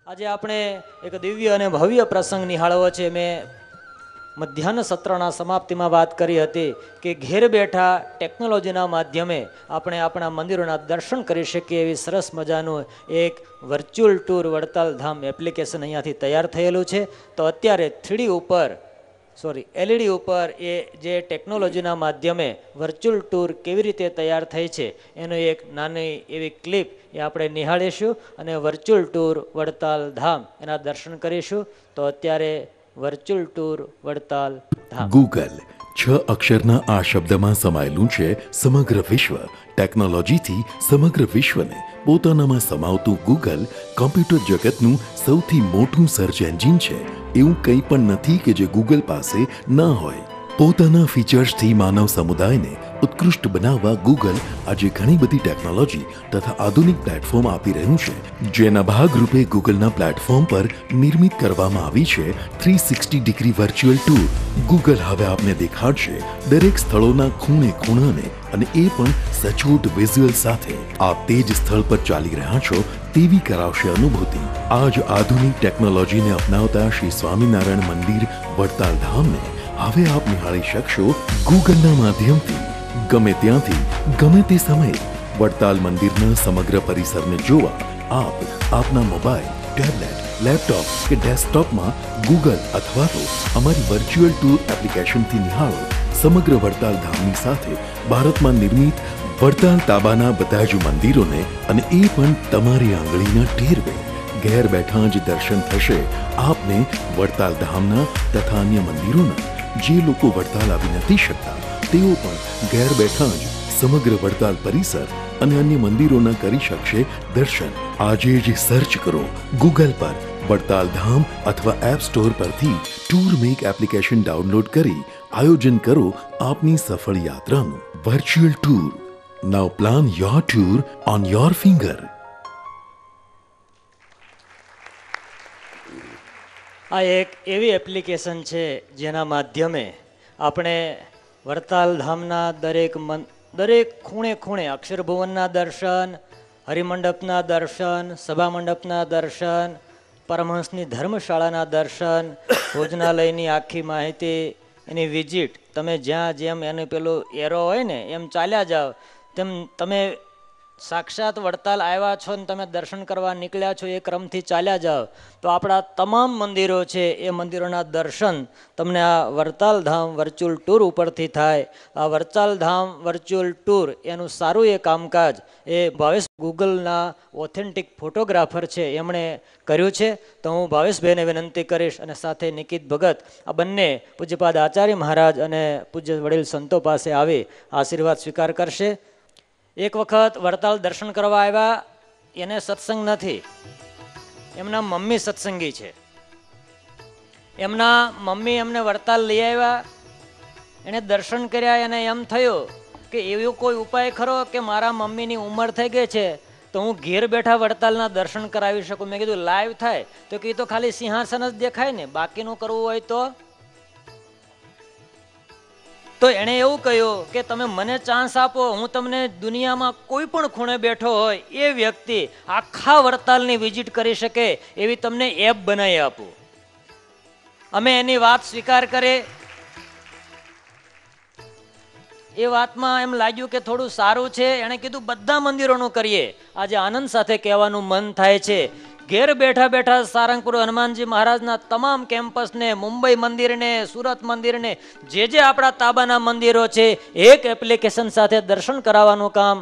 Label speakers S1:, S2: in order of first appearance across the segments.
S1: આજે આપણે એક દિવ્ય અને ભવ્ય પ્રસંગ નિહાળવો છે. મેં મધ્યાહન સત્રના સમાપ્તિમાં વાત કરી હતી કે ઘેર બેઠા ટેકનોલોજીના માધ્યમે આપણે આપણા મંદિરોના દર્શન કરી શકીએ એવી સરસ મજાનું એક વર્ચ્યુઅલ ટૂર વડતાલ ધામ એપ્લિકેશન અહીંયાથી તૈયાર થયેલું છે. તો અત્યારે 3D ઉપર LED ઉપર એ જે ટેકનોલોજીના માધ્યમે વર્ચ્યુઅલ ટૂર કેવી રીતે તૈયાર થઈ છે એનો એક નાની એવી ક્લિપ એ આપણે નિહાળીશું અને વર્ચ્યુઅલ ટૂર વડતાલ ધામ એના દર્શન કરીશું. તો અત્યારે વર્ચ્યુઅલ ટૂર વડતાલ ધામ.
S2: ગૂગલ 6 અક્ષરના આ શબ્દમાં સમાયેલું છે સમગ્ર વિશ્વ. ટેકનોલોજીથી સમગ્ર વિશ્વને પોતાનામાં સમાવતું ગૂગલ કોમ્પ્યુટર જગતનું સૌથી મોટું સર્ચ એન્જિન છે. એવું કંઈ પણ નથી કે જે ગૂગલ પાસે ન હોય. પોતાના ફીચર્સથી માનવ સમુદાયને ઉત્કૃષ્ટ બનાવવા ગૂગલ આજે ઘણી બધી ટેકનોલોજી તથા આધુનિક પ્લેટફોર્મ આપી રહ્યું છે, જેના ભાગરૂપે ગૂગલના પ્લેટફોર્મ પર નિર્મિત કરવામાં આવી છે 360 ડિગ્રી વર્ચ્યુઅલ ટૂર. ગૂગલ હવે આપને દેખાડશે દરેક સ્થળોના ખૂણે ખૂણાને, અને એ પણ સચોટ વિઝ્યુઅલ સાથે. આપ તે જ સ્થળ પર ચાલી રહ્યા છો તેવી કરાવશે અનુભૂતિ. આ જ આધુનિક ટેકનોલોજીને અપનાવતા શ્રી સ્વામિનારાયણ મંદિર વડતાલ ધામને હવે આપ નિહાળી શકશો ગૂગલના માધ્યમથી, ગમે ત્યાંથી ગમે તે સમયે. વડતાલ મંદિરના સમગ્ર પરિસરને જોવા આપ આપના મોબાઈલ, ટેબ્લેટ, લેપટોપ કે ડેસ્કટોપમાં ગૂગલ અથવા તો અમારી વર્ચ્યુઅલ ટૂર એપ્લિકેશનથી નિહાળો સમગ્ર વડતાલ ધામની સાથે ભારતમાં નિર્મિત વડતાલ તાબાના બધા જ મંદિરોને, અને એ પણ તમારી આંગળીના ટેરવે. ઘેર બેઠા જ દર્શન થશે આપને વડતાલ ધામના તથા અન્ય મંદિરોના. જે લોકો વડતાલ આવી નથી શકતા તેઓ પણ ઘેર બેઠા જ સમગ્ર વડતાલ પરિસર અને અન્ય મંદિરોના કરી શકશે દર્શન. આજે જ સર્ચ કરો ગૂગલ પર વડતાલ ધામ અથવા એપ સ્ટોર પરથી ટૂર મેક એપ્લિકેશન ડાઉનલોડ કરી આયોજન કરો આપની સફળ યાત્રાનું. Virtual tour. Now plan your tour on your finger.
S1: આ એક એવી એપ્લિકેશન છે જેના માધ્યમે આપણે વડતાલ ધામના દરેક ખૂણે ખૂણે અક્ષરભુવનના દર્શન, હરિમંડપના દર્શન, સભા મંડપના દર્શન, પરમહંસની ધર્મશાળાના દર્શન, ભોજનાલયની આખી માહિતી, એની વિઝિટ, તમે જ્યાં જેમ એનું પેલું એરો હોય ને એમ ચાલ્યા જાઓ તેમ તમે સાક્ષાત વડતાલ આવ્યા છો ને તમે દર્શન કરવા નીકળ્યા છો એ ક્રમથી ચાલ્યા જાઓ તો આપણા તમામ મંદિરો છે એ મંદિરોના દર્શન તમને આ વડતાલ ધામ વર્ચ્યુઅલ ટૂર ઉપરથી થાય. આ વડતાલ ધામ વર્ચ્યુઅલ ટૂર એનું સારું એ કામકાજ એ ભાવેશ ગૂગલના ઓથેન્ટિક ફોટોગ્રાફર છે એમણે કર્યું છે. તો હું ભાવેશભાઈને વિનંતી કરીશ અને સાથે નિકિત ભગત આ બંને પૂજ્યપાદ આચાર્ય મહારાજ અને પૂજ્ય વડીલ સંતો પાસે આવી આશીર્વાદ સ્વીકાર કરશે. એક વખત વડતાલ દર્શન કરવા આવ્યા, એને સત્સંગ નથી, એમના મમ્મી સત્સંગી છે. એમના મમ્મી એમને વડતાલ લઈ આવ્યા, એને દર્શન કર્યા, એને એમ થયું કે એવો કોઈ ઉપાય ખરો કે મારા મમ્મીની ઉંમર થઈ ગઈ છે તો હું ઘેર બેઠા વડતાલના દર્શન કરાવી શકું. મેં કીધું લાઈવ થાય તો કે તો ખાલી સિંહાસન જ દેખાય ને, બાકીનું કરવું હોય તો એણે એવું કહ્યું કે તમે મને ચાન્સ આપો, હું તમને દુનિયામાં કોઈ પણ ખૂણે બેઠો હોય એ વ્યક્તિ આખા વડતાલની વિઝિટ કરી શકે એવી તમને એપ બનાવી આપું. અમે એની વાત સ્વીકાર કરી. એ વાતમાં એમ લાગ્યું કે થોડું સારું છે. એણે કીધું બધા મંદિરોનું કરીએ. આજે આનંદ સાથે કહેવાનું મન થાય છે ઘેર બેઠા બેઠા સારંગપુર હનુમાનજી મહારાજના તમામ કેમ્પસને, મુંબઈ મંદિરને, સુરત મંદિરને, જે આપણા તાબાના મંદિરો છે એક એપ્લિકેશન સાથે દર્શન કરાવવાનું કામ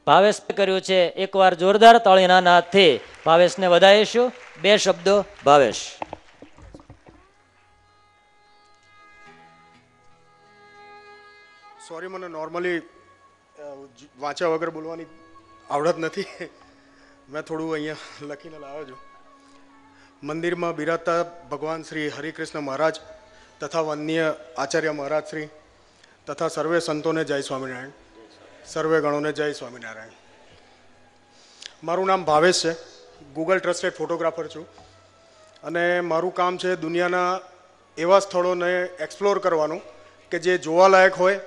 S1: ભાવેશ કર્યું છે. એકવાર જોરદાર તાળીના નાદથી ભાવેશને વધાવીશું. 2 શબ્દો ભાવેશ.
S3: સોરી, મને નોર્મલી વાંચ્યા વગર બોલવાની આવડત નથી. મેં થોડું અહીંયા લખીને લાવ્યો છું. મંદિરમાં બિરાજતા ભગવાન શ્રી હરિકૃષ્ણ મહારાજ તથા વન્ય આચાર્ય મહારાજ શ્રી તથા સર્વે સંતોને જય સ્વામિનારાયણ, સર્વે ગણોને જય સ્વામિનારાયણ. મારું નામ ભાવેશ છે. ગૂગલ ટ્રસ્ટેડ ફોટોગ્રાફર છું અને મારું કામ છે દુનિયાના એવા સ્થળોને એક્સપ્લોર કરવાનું કે જે જોવાલાયક હોય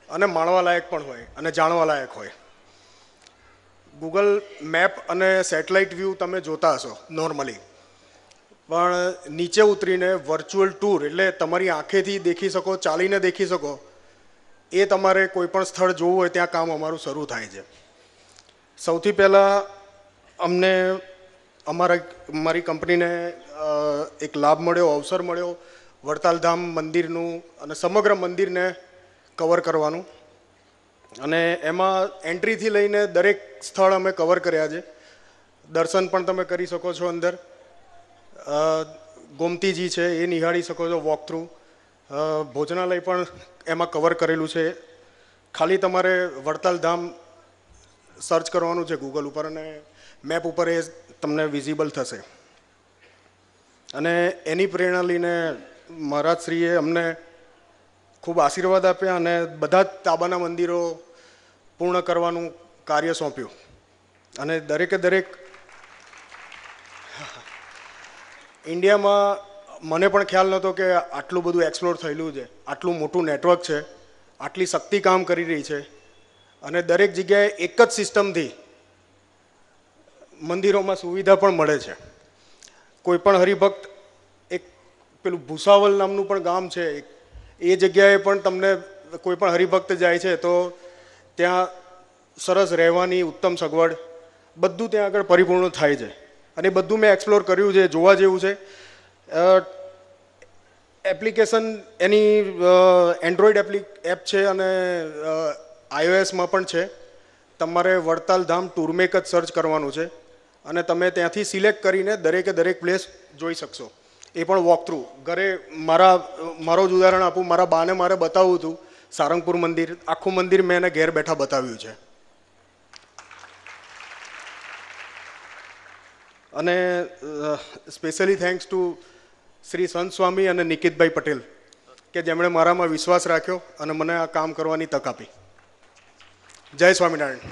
S3: અને માણવા લાયક પણ હોય અને જાણવા લાયક હોય. ગૂગલ મેપ અને સેટેલાઇટ વ્યૂ તમે જોતા હશો નોર્મલી, પણ નીચે ઉતરીને વર્ચ્યુઅલ ટૂર એટલે તમારી આંખેથી દેખી શકો, ચાલીને દેખી શકો, એ તમારે કોઈ પણ સ્થળ જોવું હોય ત્યાં કામ અમારું શરૂ થાય છે. સૌથી પહેલાં અમને મારી કંપનીને એક લાભ મળ્યો, અવસર મળ્યો વડતાલ ધામ મંદિરનું અને સમગ્ર મંદિરને કવર કરવાનું. અને એમાં એન્ટ્રીથી લઈને દરેક સ્થળ અમે કવર કર્યા છે. દર્શન પણ તમે કરી શકો છો અંદર, ગોમતીજી છે એ નિહાળી શકો છો વોક થ્રુ, ભોજનાલય પણ એમાં કવર કરેલું છે. ખાલી તમારે વડતાલ ધામ સર્ચ કરવાનું છે ગૂગલ ઉપર અને મેપ ઉપર એ તમને વિઝિબલ થશે. અને એની પ્રેરણા લઈને મહારાજશ્રીએ અમને ખૂબ આશીર્વાદ આપ્યા અને બધા જ તાબાના મંદિરો પૂર્ણ કરવાનું કાર્ય સોંપ્યું. અને દરેકે દરેક ઇન્ડિયામાં મને પણ ખ્યાલ નહોતો કે આટલું બધું એક્સપ્લોર થયેલું છે, આટલું મોટું નેટવર્ક છે, આટલી શક્તિ કામ કરી રહી છે અને દરેક જગ્યાએ એક જ સિસ્ટમથી મંદિરોમાં સુવિધા પણ મળે છે. કોઈ પણ હરિભક્ત, એક પેલું ભૂસાવલ નામનું પણ ગામ છે, એ જગ્યાએ પણ તમને કોઈ પણ હરિભક્ત જાય છે તો ત્યાં સરસ રહેવાની ઉત્તમ સગવડ, બધું ત્યાં આગળ પરિપૂર્ણ થાય છે. અને બધું મેં એક્સપ્લોર કર્યું છે, જોવા જેવું છે. એપ્લિકેશન એની એન્ડ્રોઈડ એપ છે અને iOSમાં પણ છે. તમારે વડતાલ ધામ ટૂરમેક જ સર્ચ કરવાનું છે અને તમે ત્યાંથી સિલેક્ટ કરીને દરેકે દરેક પ્લેસ જોઈ શકશો. એ પણ વોક થ્રુ. ઘરે મારો જ ઉદાહરણ આપું, મારા બાને મારે બતાવવું હતું સારંગપુર મંદિર, આખું મંદિર મેં એને ઘેર બેઠા બતાવ્યું છે. અને સ્પેશિયલી થેન્ક્સ ટુ શ્રી સંત સ્વામી અને નિકિતભાઈ પટેલ કે જેમણે મારામાં વિશ્વાસ રાખ્યો અને મને આ કામ કરવાની તક આપી. જય સ્વામિનારાયણ.